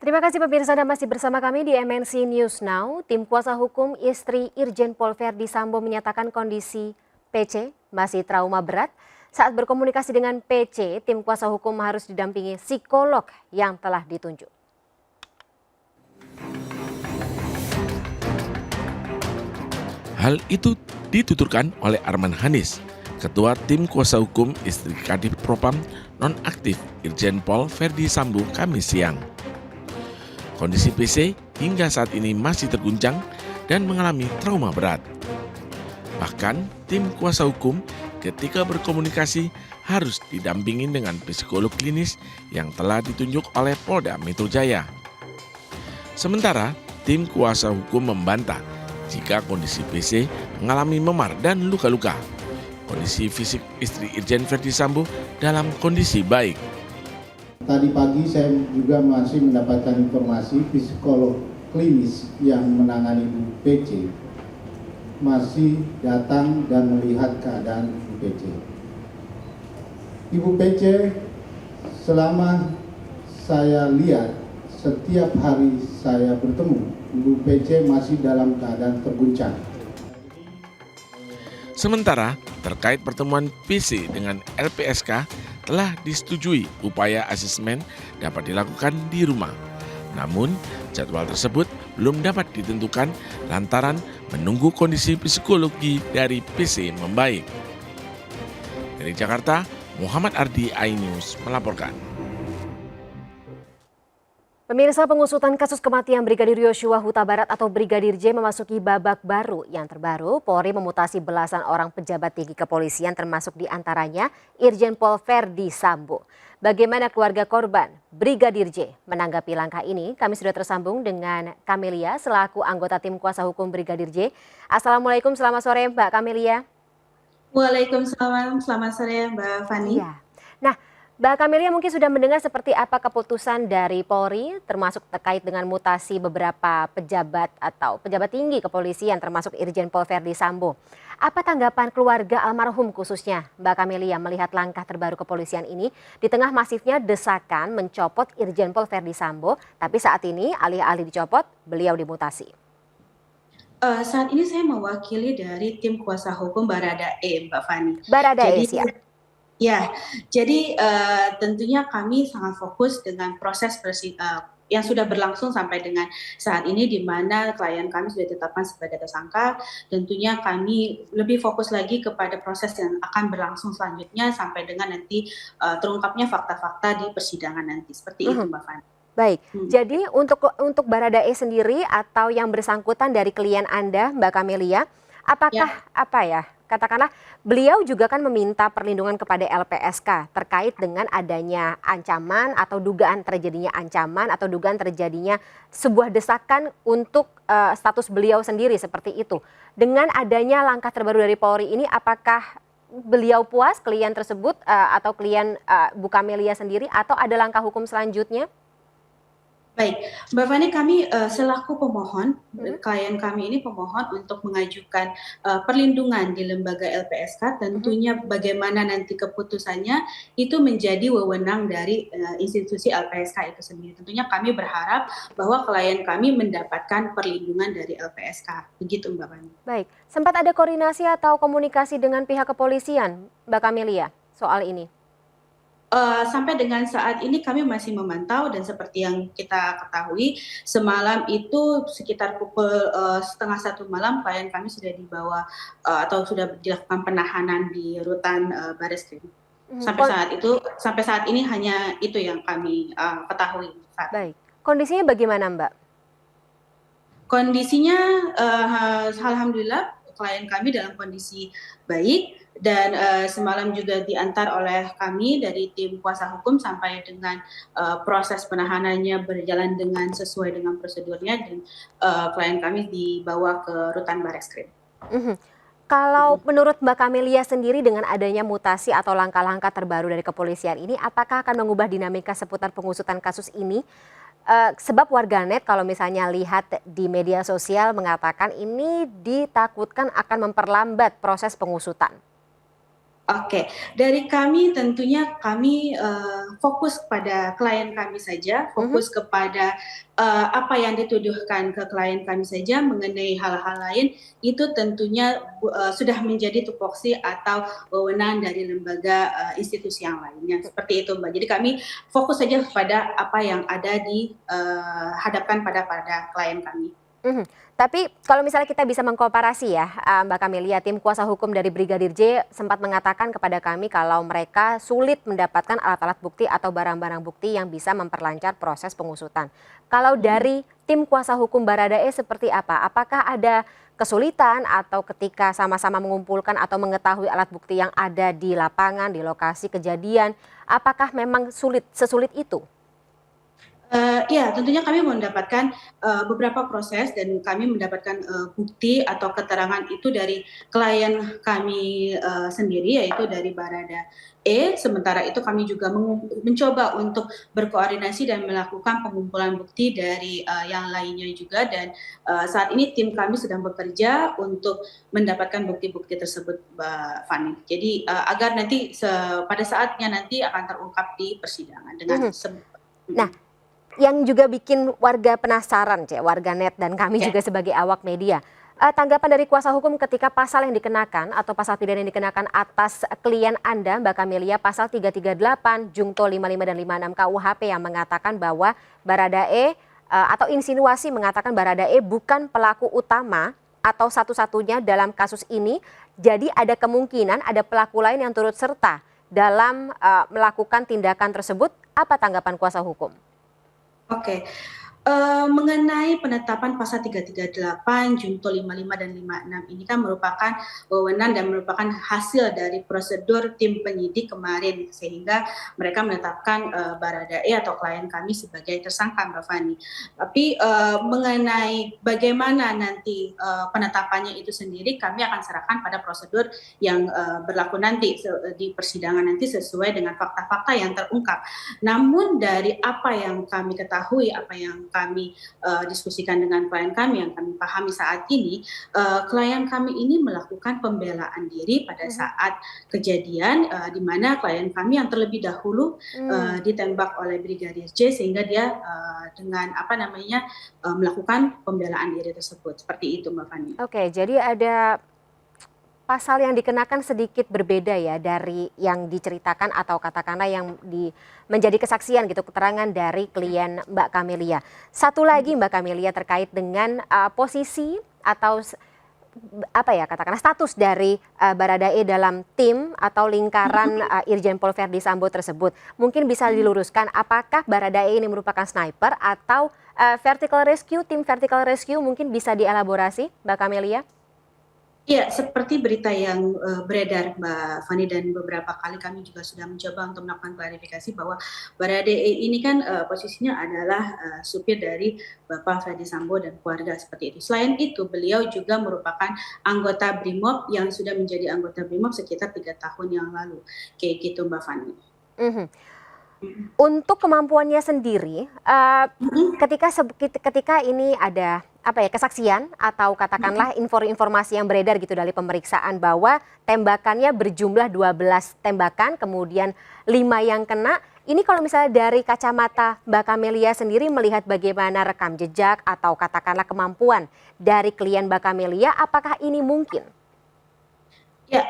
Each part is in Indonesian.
Terima kasih pemirsa Anda masih bersama kami di MNC News Now. Tim kuasa hukum istri Irjen Pol Verdi Sambo menyatakan kondisi PC masih trauma berat. Saat berkomunikasi dengan PC, tim kuasa hukum harus didampingi psikolog yang telah ditunjuk. Hal itu dituturkan oleh Arman Hanis, Ketua Tim Kuasa Hukum Istri Kadif Propam Nonaktif Irjen Pol Verdi Sambo Kamis siang. Kondisi PC hingga saat ini masih terguncang dan mengalami trauma berat. Bahkan tim kuasa hukum ketika berkomunikasi harus didampingi dengan psikolog klinis yang telah ditunjuk oleh Polda Metro Jaya. Sementara tim kuasa hukum membantah jika kondisi PC mengalami memar dan luka-luka. Kondisi fisik istri Irjen Verdi Sambo dalam kondisi baik. Tadi pagi saya juga masih mendapatkan informasi psikolog klinis yang menangani Bu PC masih datang dan melihat keadaan Bu PC. Ibu PC selama saya lihat setiap hari saya bertemu, Ibu PC masih dalam keadaan terguncang. Sementara terkait pertemuan PC dengan LPSK telah disetujui upaya asesmen dapat dilakukan di rumah. Namun jadwal tersebut belum dapat ditentukan lantaran menunggu kondisi psikologi dari PC membaik. Dari Jakarta, Muhammad Ardi, iNews melaporkan. Pemirsa, pengusutan kasus kematian Brigadir Yosua Huta Barat atau Brigadir J memasuki babak baru. Yang terbaru, Polri memutasi belasan orang pejabat tinggi kepolisian termasuk diantaranya Irjen Pol Verdi Sambo. Bagaimana keluarga korban Brigadir J menanggapi langkah ini? Kami sudah tersambung dengan Camelia selaku anggota tim kuasa hukum Brigadir J. Assalamualaikum, selamat sore Mbak Camelia. Waalaikumsalam, selamat sore Mbak Fani. Iya. Nah, Mbak Camelia mungkin sudah mendengar seperti apa keputusan dari Polri termasuk terkait dengan mutasi beberapa pejabat atau pejabat tinggi kepolisian termasuk Irjen Pol Verdi Sambo. Apa tanggapan keluarga almarhum khususnya Mbak Camelia melihat langkah terbaru kepolisian ini di tengah masifnya desakan mencopot Irjen Pol Verdi Sambo, tapi saat ini alih-alih dicopot beliau dimutasi? Saat ini saya mewakili dari tim kuasa hukum Baradae, Mbak Fani. Baradae, siap. Ya, jadi tentunya kami sangat fokus dengan proses yang sudah berlangsung sampai dengan saat ini, di mana klien kami sudah ditetapkan sebagai tersangka. Tentunya kami lebih fokus lagi kepada proses yang akan berlangsung selanjutnya sampai dengan nanti terungkapnya fakta-fakta di persidangan nanti. Seperti itu, Mbak Fani. Baik, jadi untuk Baradae sendiri atau yang bersangkutan dari klien Anda, Mbak Camelia, apakah katakanlah beliau juga kan meminta perlindungan kepada LPSK terkait dengan adanya ancaman atau dugaan terjadinya ancaman atau dugaan terjadinya sebuah desakan untuk status beliau sendiri seperti itu. Dengan adanya langkah terbaru dari Polri ini, apakah beliau puas klien tersebut atau klien Bu Camelia sendiri atau ada langkah hukum selanjutnya? Baik, Mbak Fani, kami selaku pemohon, klien kami ini pemohon untuk mengajukan perlindungan di lembaga LPSK. Tentunya bagaimana nanti keputusannya itu menjadi wewenang dari institusi LPSK itu sendiri. Tentunya kami berharap bahwa klien kami mendapatkan perlindungan dari LPSK. Begitu, Mbak Fani. Baik, sempat ada koordinasi atau komunikasi dengan pihak kepolisian, Mbak Camelia, soal ini? Sampai dengan saat ini kami masih memantau, dan seperti yang kita ketahui semalam itu sekitar pukul 12:30 malam klien kami sudah dibawa atau sudah dilakukan penahanan di rutan Bareskrim. Sampai saat ini hanya itu yang kami ketahui. Baik, kondisinya bagaimana Mbak? Kondisinya alhamdulillah klien kami dalam kondisi baik, dan semalam juga diantar oleh kami dari tim kuasa hukum sampai dengan proses penahanannya berjalan dengan sesuai dengan prosedurnya, dan klien kami dibawa ke rutan Bareskrim. Kalau menurut Mbak Camelia sendiri dengan adanya mutasi atau langkah-langkah terbaru dari kepolisian ini, apakah akan mengubah dinamika seputar pengusutan kasus ini? Sebab warganet kalau misalnya lihat di media sosial mengatakan ini ditakutkan akan memperlambat proses pengusutan. Oke, dari kami tentunya kami fokus kepada klien kami saja, Mhm. fokus kepada apa yang dituduhkan ke klien kami saja. Mengenai hal-hal lain itu tentunya sudah menjadi tupoksi atau wewenang dari lembaga institusi yang lainnya, seperti itu Mbak. Jadi kami fokus saja kepada apa yang ada di hadapkan pada klien kami. Mhm. Tapi kalau misalnya kita bisa mengkomparasi ya, Mbak Camelia, tim kuasa hukum dari Brigadir J sempat mengatakan kepada kami kalau mereka sulit mendapatkan alat-alat bukti atau barang-barang bukti yang bisa memperlancar proses pengusutan. Kalau dari tim kuasa hukum Baradae seperti apa? Apakah ada kesulitan atau ketika sama-sama mengumpulkan atau mengetahui alat bukti yang ada di lapangan, di lokasi kejadian, apakah memang sesulit itu? Iya, tentunya kami mendapatkan beberapa proses dan kami mendapatkan bukti atau keterangan itu dari klien kami sendiri, yaitu dari Baradae. Sementara itu kami juga mencoba untuk berkoordinasi dan melakukan pengumpulan bukti dari yang lainnya juga, dan saat ini tim kami sedang bekerja untuk mendapatkan bukti-bukti tersebut, Mbak Fani. Jadi agar nanti pada saatnya nanti akan terungkap di persidangan dengan Mhm. Nah, yang juga bikin warga penasaran, warganet dan kami ya. juga sebagai awak media. Tanggapan dari kuasa hukum ketika pasal yang dikenakan atau pasal pidana yang dikenakan atas klien Anda, Mbak Camelia, pasal 338, Jungto 55 dan 56 KUHP yang mengatakan bahwa Baradae atau insinuasi mengatakan Baradae bukan pelaku utama atau satu-satunya dalam kasus ini. Jadi ada kemungkinan ada pelaku lain yang turut serta dalam melakukan tindakan tersebut. Apa tanggapan kuasa hukum? Oke, mengenai penetapan pasal 338, Junto 55 dan 56 ini kan merupakan wewenang dan merupakan hasil dari prosedur tim penyidik kemarin, sehingga mereka menetapkan Baradae atau klien kami sebagai tersangka, Mbak Fani. Tapi mengenai bagaimana nanti penetapannya itu sendiri, kami akan serahkan pada prosedur yang berlaku nanti di persidangan nanti sesuai dengan fakta-fakta yang terungkap. Namun dari apa yang kami ketahui, apa yang kami diskusikan dengan klien kami, yang kami pahami saat ini, klien kami ini melakukan pembelaan diri pada saat kejadian, di mana klien kami yang terlebih dahulu ditembak oleh Brigadir J, sehingga dia dengan melakukan pembelaan diri tersebut. Seperti itu, Mbak Fani. Oke, jadi ada pasal yang dikenakan sedikit berbeda ya dari yang diceritakan atau katakanlah yang menjadi kesaksian gitu, keterangan dari klien Mbak Camelia. Satu lagi Mbak Camelia terkait dengan posisi atau apa ya, katakanlah status dari Baradae dalam tim atau lingkaran Irjen Pol Verdi Sambo tersebut. Mungkin bisa diluruskan apakah Baradae ini merupakan sniper atau vertical rescue, tim vertical rescue, mungkin bisa dielaborasi Mbak Camelia? Iya, seperti berita yang beredar, Mbak Fani, dan beberapa kali kami juga sudah mencoba untuk melakukan klarifikasi bahwa Baradae ini kan posisinya adalah supir dari Bapak Ferdi Sambo dan keluarga, seperti itu. Selain itu, beliau juga merupakan anggota BRIMOB yang sudah menjadi anggota BRIMOB sekitar 3 tahun yang lalu. Kayak gitu, Mbak Fani. Mhm. Mhm. Untuk kemampuannya sendiri, Mhm. ketika ini ada apa ya, kesaksian atau katakanlah informasi yang beredar gitu dari pemeriksaan bahwa tembakannya berjumlah 12 tembakan, kemudian 5 yang kena. Ini kalau misalnya dari kacamata Mbak Camelia sendiri melihat bagaimana rekam jejak atau katakanlah kemampuan dari klien Mbak Camelia, apakah ini mungkin? Ya,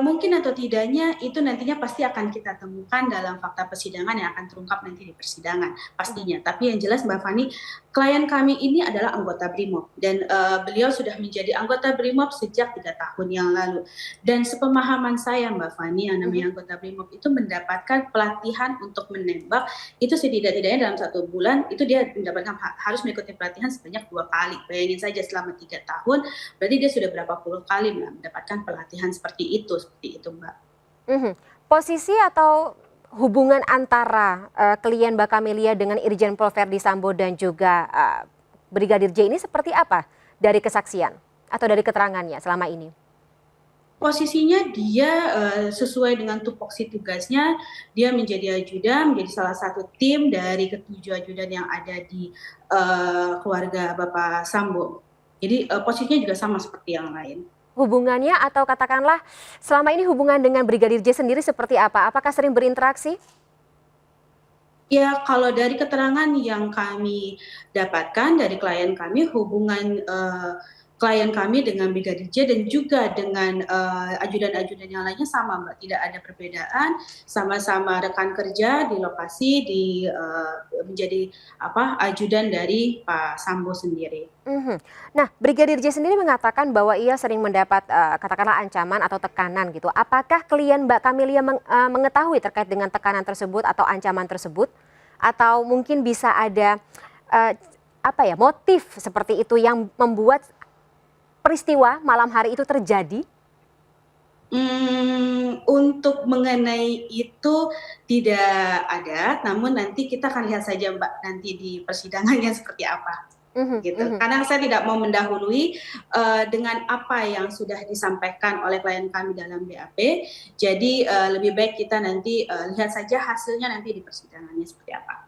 mungkin atau tidaknya itu nantinya pasti akan kita temukan dalam fakta persidangan yang akan terungkap nanti di persidangan, pastinya. Tapi yang jelas Mbak Fani, klien kami ini adalah anggota BRIMOB dan beliau sudah menjadi anggota BRIMOB sejak 3 tahun yang lalu. Dan sepemahaman saya, Mbak Fani, yang namanya anggota BRIMOB itu mendapatkan pelatihan untuk menembak itu setidak-tidaknya dalam 1 bulan itu dia harus mengikuti pelatihan sebanyak 2 kali. Bayangin saja selama 3 tahun, berarti dia sudah berapa puluh kali mendapatkan pelatihan seperti itu, Mbak. Posisi atau hubungan antara klien Mbak Camelia dengan Irjen Pol Verdi Sambo dan juga Brigadir J ini seperti apa dari kesaksian atau dari keterangannya selama ini? Posisinya dia sesuai dengan tupoksi tugasnya, dia menjadi ajudan, menjadi salah satu tim dari ke-7 ajudan yang ada di keluarga Bapak Sambo. Jadi posisinya juga sama seperti yang lain. hubungannya atau katakanlah selama ini hubungan dengan Brigadir J sendiri seperti apa? Apakah sering berinteraksi? Ya, kalau dari keterangan yang kami dapatkan dari klien kami, hubungan klien kami dengan Brigadir J dan juga dengan ajudan-ajudan yang lainnya sama, Mbak. Tidak ada perbedaan, sama-sama rekan kerja di lokasi, menjadi ajudan dari Pak Sambo sendiri. Nah, Brigadir J sendiri mengatakan bahwa ia sering mendapat katakanlah ancaman atau tekanan gitu. Apakah klien Mbak Camelia mengetahui terkait dengan tekanan tersebut atau ancaman tersebut? Atau mungkin bisa ada motif seperti itu yang membuat peristiwa malam hari itu terjadi? Untuk mengenai itu tidak ada, namun nanti kita akan lihat saja Mbak nanti di persidangannya seperti apa. Gitu. Karena saya tidak mau mendahului dengan apa yang sudah disampaikan oleh klien kami dalam BAP. Jadi lebih baik kita nanti lihat saja hasilnya nanti di persidangannya seperti apa.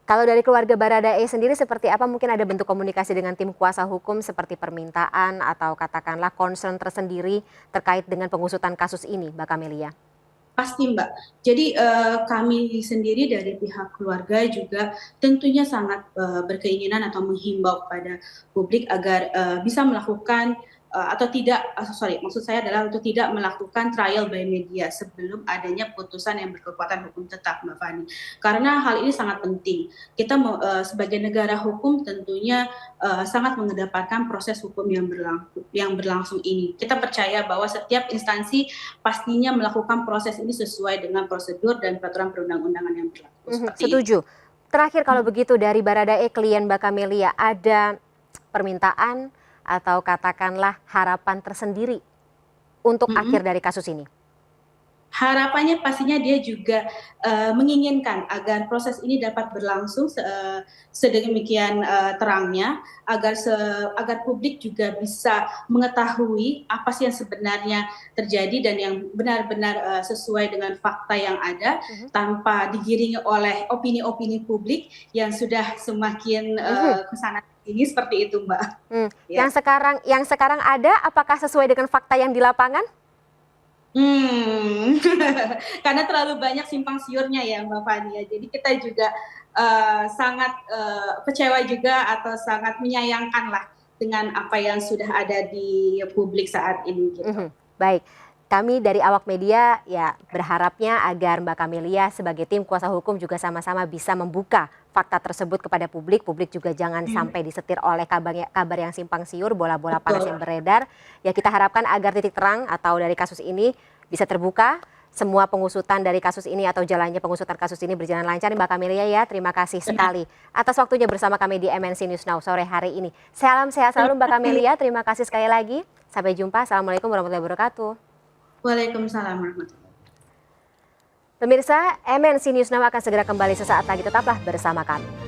Kalau dari keluarga Baradae sendiri seperti apa? Mungkin ada bentuk komunikasi dengan tim kuasa hukum seperti permintaan atau katakanlah concern tersendiri terkait dengan pengusutan kasus ini, Mbak Camelia? Pasti Mbak. Jadi kami sendiri dari pihak keluarga juga tentunya sangat berkeinginan atau menghimbau kepada publik agar bisa melakukan maksud saya adalah untuk tidak melakukan trial by media sebelum adanya putusan yang berkekuatan hukum tetap, Mbak Fani. Karena hal ini sangat penting. Kita sebagai negara hukum tentunya sangat mengedepankan proses hukum yang berlangsung ini. Kita percaya bahwa setiap instansi pastinya melakukan proses ini sesuai dengan prosedur dan peraturan perundang-undangan yang berlaku. Setuju. Terakhir kalau begitu dari Baradae klien Mbak Camelia, ada permintaan atau katakanlah harapan tersendiri untuk akhir dari kasus ini? Harapannya pastinya dia juga menginginkan agar proses ini dapat berlangsung sedemikian terangnya, agar publik juga bisa mengetahui apa sih yang sebenarnya terjadi dan yang benar-benar sesuai dengan fakta yang ada, tanpa digiringi oleh opini-opini publik yang sudah semakin kesana ini seperti itu, Mbak. Ya. Yang sekarang ada, apakah sesuai dengan fakta yang di lapangan? Karena terlalu banyak simpang siurnya ya, Mbak Fani. Jadi kita juga sangat kecewa juga atau sangat menyayangkan lah dengan apa yang sudah ada di publik saat ini. Gitu. Baik. Kami dari awak media ya berharapnya agar Mbak Camelia sebagai tim kuasa hukum juga sama-sama bisa membuka fakta tersebut kepada publik. Publik juga jangan sampai disetir oleh kabar yang simpang siur, bola-bola panas yang beredar. Ya kita harapkan agar titik terang atau dari kasus ini bisa terbuka. Semua pengusutan dari kasus ini atau jalannya pengusutan kasus ini berjalan lancar. Mbak Camelia ya, terima kasih sekali atas waktunya bersama kami di MNC News Now sore hari ini. Salam sehat selalu Mbak Camelia, terima kasih sekali lagi. Sampai jumpa, Assalamualaikum warahmatullahi wabarakatuh. Waalaikumsalam warahmatullahi wabarakatuh. Pemirsa, MNC News Now akan segera kembali sesaat lagi, tetaplah bersama kami.